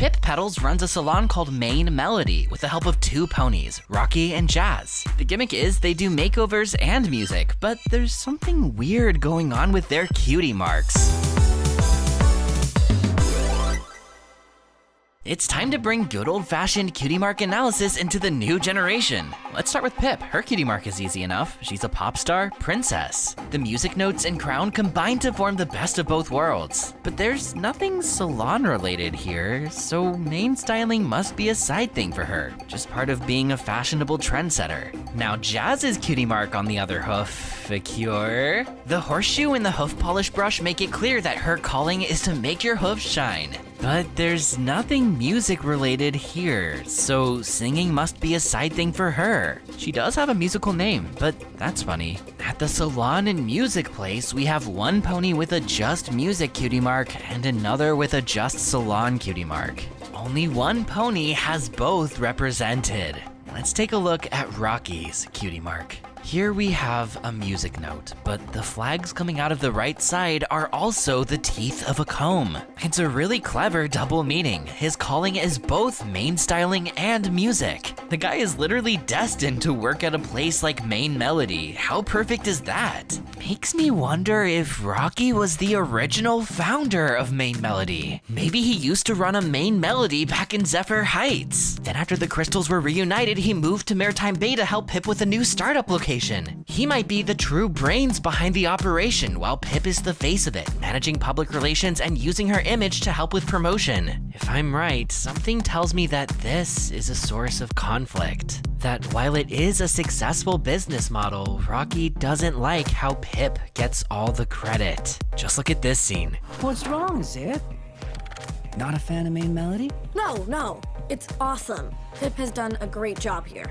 Pipp Petals runs a salon called Main Melody with the help of 2 ponies, Rocky and Jazz. The gimmick is they do makeovers and music, but there's something weird going on with their cutie marks. It's time to bring good old-fashioned cutie mark analysis into the new generation. Let's start with Pipp. Her cutie mark is easy enough. She's a pop star princess. The music notes and crown combine to form the best of both worlds. But there's nothing salon-related here, so main styling must be a side thing for her, just part of being a fashionable trendsetter. Now Jazz's cutie mark on the other hoof, the horseshoe and the hoof polish brush make it clear that her calling is to make your hoofs shine. But there's nothing music related here, so singing must be a side thing for her. She does have a musical name, but that's funny. At the salon and music place, we have one pony with a just music cutie mark and another with a just salon cutie mark. Only one pony has both represented. Let's take a look at Rocky's cutie mark. Here we have a music note, but the flags coming out of the right side are also the teeth of a comb. It's a really clever double meaning. His calling is both main styling and music. The guy is literally destined to work at a place like Main Melody. How perfect is that? Makes me wonder if Rocky was the original founder of Main Melody. Maybe he used to run a Main Melody back in Zephyr Heights. Then after the crystals were reunited, he moved to Maritime Bay to help Pipp with a new startup location. He might be the true brains behind the operation, while Pipp is the face of it, managing public relations and using her image to help with promotion. If I'm right, something tells me that this is a source of conflict. That while it is a successful business model, Rocky doesn't like how Pipp gets all the credit. Just look at this scene. What's wrong, Zip? Not a fan of Main Melody? No, it's awesome. Pipp has done a great job here.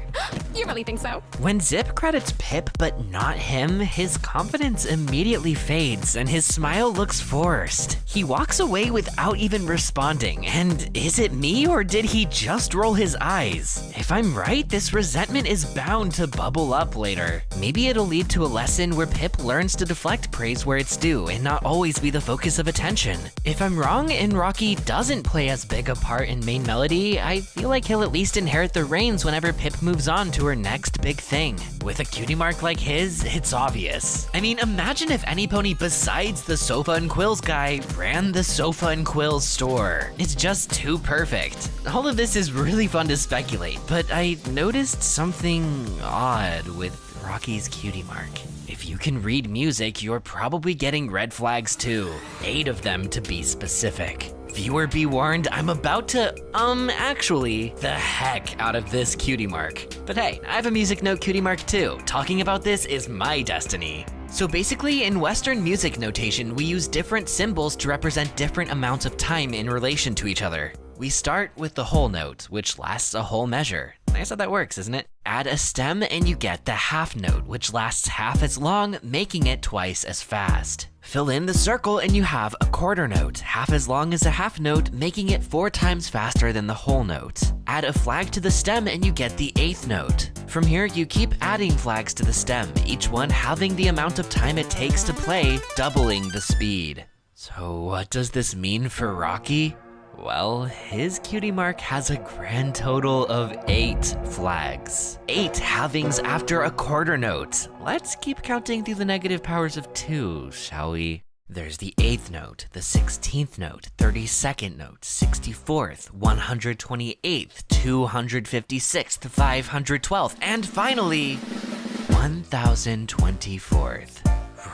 You really think so? When Zip credits Pipp but not him, his confidence immediately fades and his smile looks forced. He walks away without even responding, and is it me or did he just roll his eyes? If I'm right, this resentment is bound to bubble up later. Maybe it'll lead to a lesson where Pipp learns to deflect praise where it's due and not always be the focus of attention. If I'm wrong and Rocky doesn't play as big a part in Main Melody, I feel like he'll at least inherit the reins whenever Pipp moves on to her next big thing. With a cutie mark like his, it's obvious. I mean, imagine if any pony besides the Sofa and Quills guy ran the Sofa and Quills store. It's just too perfect. All of this is really fun to speculate, but I noticed something odd with Rocky's cutie mark. If you can read music, you're probably getting red flags too. 8 of them to be specific. Viewer be warned, I'm about to, actually, the heck out of this cutie mark. But hey, I have a music note cutie mark too. Talking about this is my destiny. So basically, in Western music notation, we use different symbols to represent different amounts of time in relation to each other. We start with the whole note, which lasts a whole measure. Nice how that works, isn't it? Add a stem and you get the half note, which lasts half as long, making it twice as fast. Fill in the circle and you have a quarter note, half as long as a half note, making it 4 times faster than the whole note. Add a flag to the stem and you get the 8th note. From here, you keep adding flags to the stem, each one having the amount of time it takes to play, doubling the speed. So what does this mean for Rocky? Well, his cutie mark has a grand total of 8 flags. 8 halvings after a quarter note. Let's keep counting through the negative powers of 2, shall we? There's the 8th note, the 16th note, 32nd note, 64th, 128th, 256th, 512th, and finally, 1024th.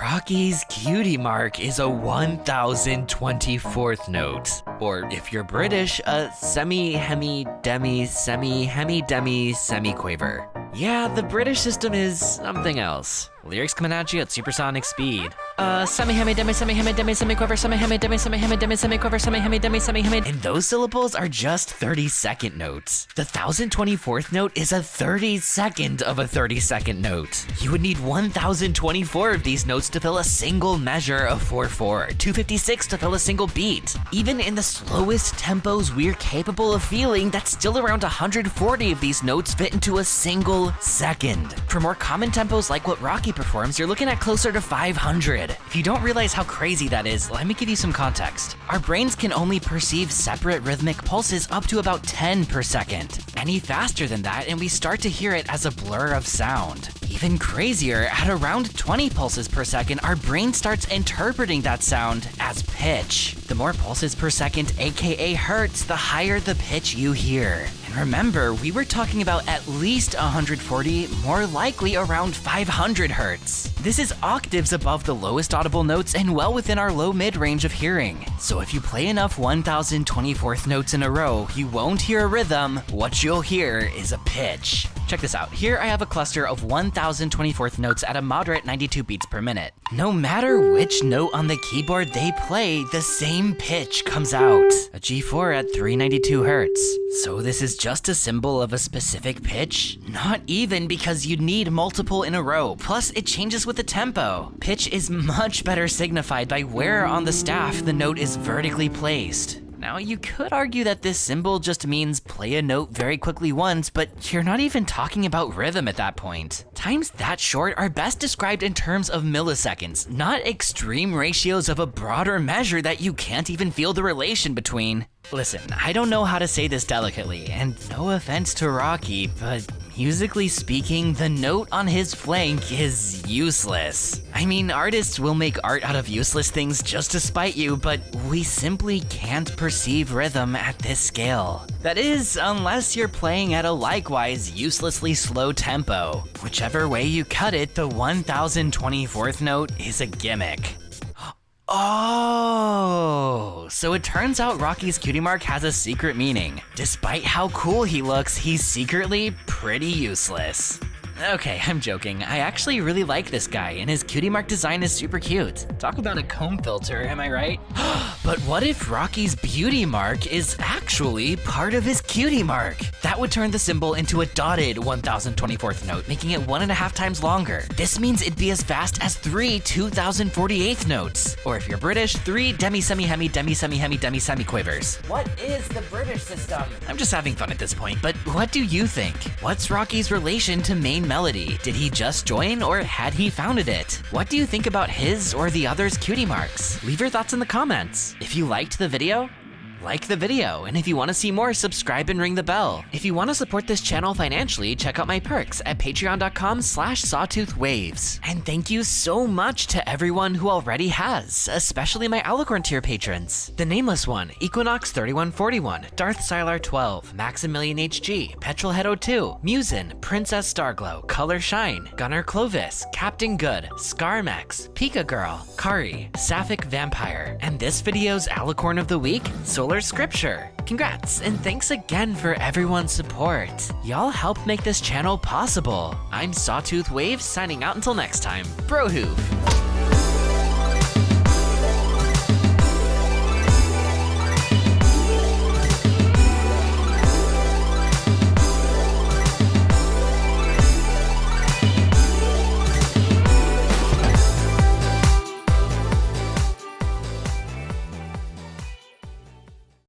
Rocky's cutie mark is a 1024th note. Or if you're British, a semi-hemi-demi-semi-hemi-demi-semi-quaver. Yeah, the British system is something else. Lyrics coming at you at supersonic speed. Semi-hemi-demi-semi-hemi-demi-semi-quiver, semi-hemi-demi-semi-hemi-demi-semi-quiver, semi-hemi-demi-semi-hemi. And those syllables are just 32nd notes. The 1024th note is a 32nd of a 32nd note. You would need 1024 of these notes to fill a single measure of 4/4, 256 to fill a single beat. Even in the slowest tempos we're capable of feeling, that's still around 140 of these notes fit into a single second. For more common tempos like what Rocky performs, you're looking at closer to 500. If you don't realize how crazy that is, let me give you some context. Our brains can only perceive separate rhythmic pulses up to about 10 per second. Any faster than that, and we start to hear it as a blur of sound. Even crazier, at around 20 pulses per second, our brain starts interpreting that sound as pitch. The more pulses per second, aka hertz, the higher the pitch you hear. And remember, we were talking about at least 140, more likely around 500 hertz. This is octaves above the lowest audible notes and well within our low-mid range of hearing. So if you play enough 1024th notes in a row, you won't hear a rhythm. What you'll hear is a pitch. Check this out. Here I have a cluster of 1024th notes at a moderate 92 beats per minute. No matter which note on the keyboard they play, the same pitch comes out. A G4 at 392 hertz. So this is just a symbol of a specific pitch? Not even, because you'd need multiple in a row. Plus, it changes with the tempo. Pitch is much better signified by where on the staff the note is vertically placed. Now, you could argue that this symbol just means play a note very quickly once, but you're not even talking about rhythm at that point. Times that short are best described in terms of milliseconds, not extreme ratios of a broader measure that you can't even feel the relation between. Listen, I don't know how to say this delicately, and no offense to Rocky, but musically speaking, the note on his flank is useless. I mean, artists will make art out of useless things just to spite you, but we simply can't perceive rhythm at this scale. That is, unless you're playing at a likewise uselessly slow tempo. Whichever way you cut it, the 1024th note is a gimmick. Oh, so it turns out Rocky's cutie mark has a secret meaning. Despite how cool he looks, he's secretly pretty useless. Okay, I'm joking. I actually really like this guy, and his cutie mark design is super cute. Talk about a comb filter, am I right? But what if Rocky's beauty mark is actually part of his cutie mark? That would turn the symbol into a dotted 1024th note, making it 1.5 times longer. This means it'd be as fast as 3 2048th notes. Or if you're British, 3 demi-semi-hemi, demi-semi-hemi, demi-semi-quavers. What is the British system? I'm just having fun at this point, but what do you think? What's Rocky's relation to main melody? Did he just join, or had he founded it? What do you think about his or the others' cutie marks? Leave your thoughts in the comments. If you liked the video, like the video, and if you want to see more, subscribe and ring the bell. If you want to support this channel financially, check out my perks at patreon.com/sawtoothwaves. And thank you so much to everyone who already has, especially my Alicorn tier patrons. The Nameless One, Equinox3141, Darth Sylar 12, Maximilian HG, Petrolhead02, Musin, Princess Starglow, Color Shine, Gunnar Clovis, Captain Good, Scarmex, Pika Girl, Kari, Sapphic Vampire, and this video's Alicorn of the Week, Solar Scripture. Congrats, and thanks again for everyone's support. Y'all help make this channel possible. I'm Sawtooth Waves, signing out until next time. Brohoof.